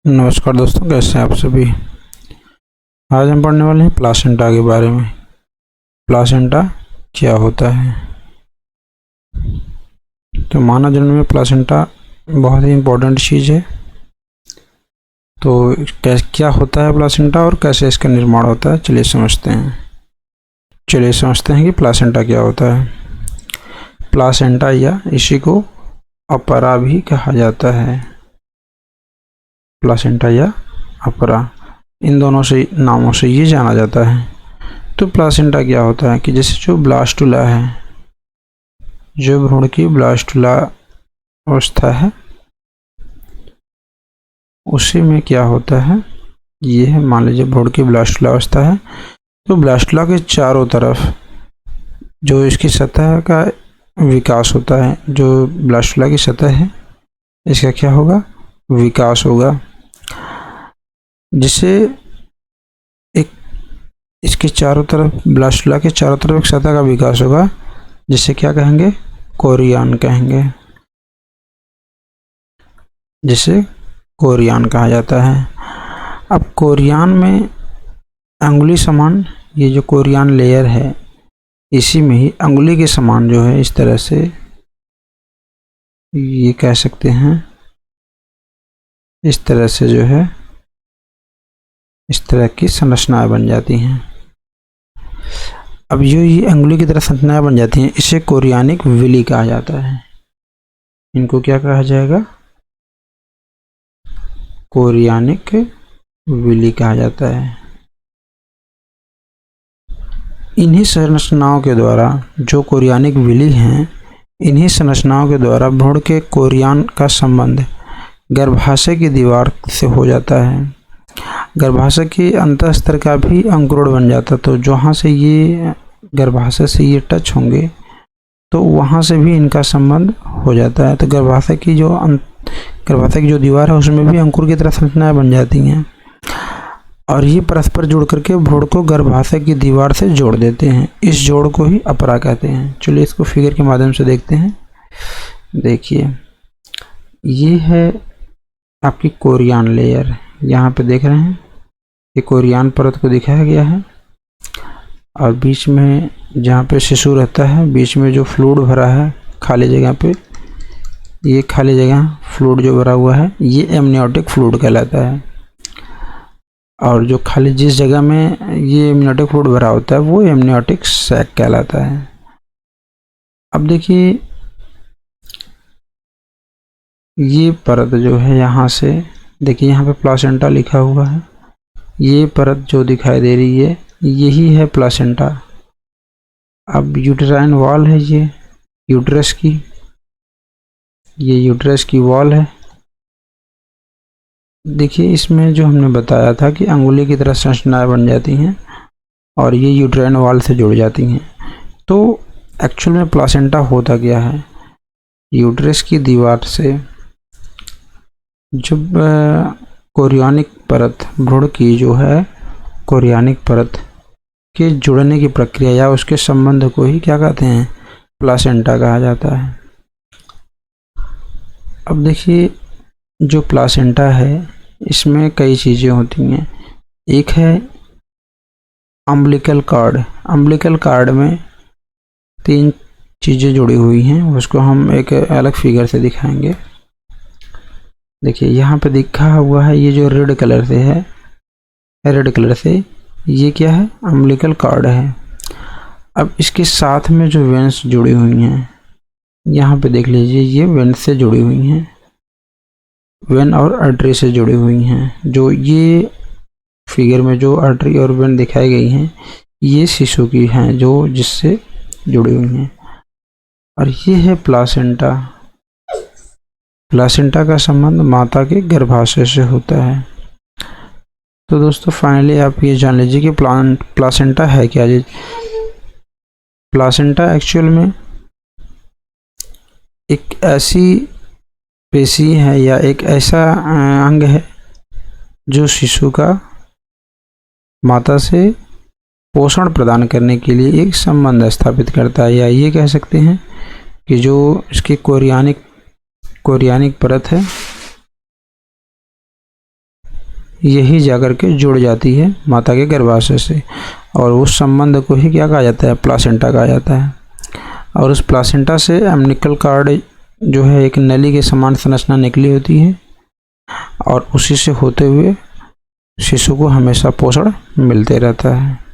नमस्कार दोस्तों, कैसे हैं आप सभी। आज हम पढ़ने वाले हैं प्लासेंटा के बारे में। प्लासेंटा क्या होता है। तो मानव जन्म में प्लासेंटा बहुत ही इम्पोर्टेंट चीज़ है। तो क्या होता है प्लासेंटा और कैसे इसका निर्माण होता है, चलिए समझते हैं कि प्लासेंटा क्या होता है। प्लासेंटा या इसी को अपरा भी कहा जाता है। प्लासेंटा या अपरा, इन दोनों से नामों से ये जाना जाता है। तो प्लासेंटा क्या होता है कि जैसे जो ब्लास्टुला है, जो भ्रूण की ब्लास्टुला अवस्था है, उसी में क्या होता है, ये है मान लीजिए भ्रूण की ब्लास्टुला अवस्था है। तो ब्लास्टुला के चारों तरफ जो इसकी सतह का विकास होता है, जो ब्लास्टुला की सतह है, इसका क्या होगा, विकास होगा, जिससे एक इसके चारों तरफ, ब्लास्टुला के चारों तरफ एक सतह का विकास होगा, जिसे क्या कहेंगे, कोरियान कहेंगे, जिसे कोरियान कहा जाता है। अब कोरियान में अंगुली समान ये जो कोरियान लेयर है, इसी में ही अंगुली के समान जो है, इस तरह से ये कह सकते हैं, इस तरह से जो है, इस तरह की संरचनाएं बन जाती हैं। अब जो ये अंगुली की तरह संरचनाएं बन जाती हैं, इसे कोरियानिक विली कहा जाता है। इनको क्या कहा जाएगा, कोरियानिक विली कहा जाता है। इन्हीं संरचनाओं के द्वारा, जो कोरियानिक विली हैं, इन्हीं संरचनाओं के द्वारा भ्रूण के कोरियान का संबंध गर्भाशय की दीवार से हो जाता है। गर्भाशय के अंतःस्तर का भी अंकुरण बन जाता, तो जहाँ से ये गर्भाशय से ये टच होंगे, तो वहाँ से भी इनका संबंध हो जाता है। तो गर्भाशय की जो दीवार है, उसमें भी अंकुर की तरह संरचनाएं बन जाती हैं, और ये परस्पर जुड़ करके भ्रूण को गर्भाशय की दीवार से जोड़ देते हैं। इस जोड़ को ही अपरा कहते हैं। चलिए इसको फिगर के माध्यम से देखते हैं। देखिए, ये है आपकी कोरियान लेयर, यहाँ पे देख रहे हैं, ये कोरियान परत को दिखाया गया है, और बीच में जहाँ पे शिशु रहता है, बीच में जो फ्लूइड भरा है खाली जगह पे, ये खाली जगह फ्लूइड जो भरा हुआ है, ये एमनियोटिक फ्लूइड कहलाता है। और जो खाली जिस जगह में ये एमनियोटिक फ्लूइड भरा होता है, वो एमनियोटिक सैक कहलाता है। अब देखिए, ये परत जो है, यहाँ से देखिए, यहाँ पे प्लासेंटा लिखा हुआ है, ये परत जो दिखाई दे रही है, यही है प्लासेंटा। अब यूटेराइन वॉल है, ये यूट्रस की, ये यूट्रस की वॉल है। देखिए, इसमें जो हमने बताया था कि अंगुली की तरह संरचनाएं बन जाती हैं और ये यूटेराइन वॉल से जुड़ जाती हैं। तो एक्चुअल में प्लासेंटा होता क्या है, यूट्रस की दीवार से जब कोरियानिक परत, भ्रूण की जो है कोरियानिक परत के जुड़ने की प्रक्रिया या उसके संबंध को ही क्या कहते हैं, प्लासेंटा कहा जाता है। अब देखिए, जो प्लासेंटा है, इसमें कई चीज़ें होती हैं। एक है अम्बिलिकल कॉर्ड। अम्बिलिकल कॉर्ड में 3 चीज़ें जुड़ी हुई हैं, उसको हम एक अलग फिगर से दिखाएंगे। देखिए, यहाँ पे दिखा हुआ है, ये जो रेड कलर से है, रेड कलर से, ये क्या है, अम्बिलिकल कॉर्ड है। अब इसके साथ में जो वेन्स जुड़ी हुई हैं, यहाँ पे देख लीजिए, ये वेन्स से जुड़ी हुई हैं, वेन और आर्टरी से जुड़ी हुई हैं। जो ये फिगर में जो आर्टरी और वेन दिखाई गई हैं, ये शिशु की हैं, जो जिससे जुड़ी हुई हैं। और ये है प्लासेंटा। प्लासेंटा का संबंध माता के गर्भाशय से होता है। तो दोस्तों, फाइनली आप ये जान लीजिए कि प्लासेंटा है क्या। जी, प्लासेंटा एक्चुअल में एक ऐसी पेशी है या एक ऐसा अंग है, जो शिशु का माता से पोषण प्रदान करने के लिए एक संबंध स्थापित करता है, या ये कह सकते हैं कि जो इसकी कोरियानिक परत है, यही जाकर के जुड़ जाती है माता के गर्भाशय से, और उस संबंध को ही क्या कहा जाता है, प्लासेंटा कहा जाता है। और उस प्लासेंटा से अम्बिलिकल कार्ड जो है एक नली के समान संरचना निकली होती है, और उसी से होते हुए शिशु को हमेशा पोषण मिलते रहता है।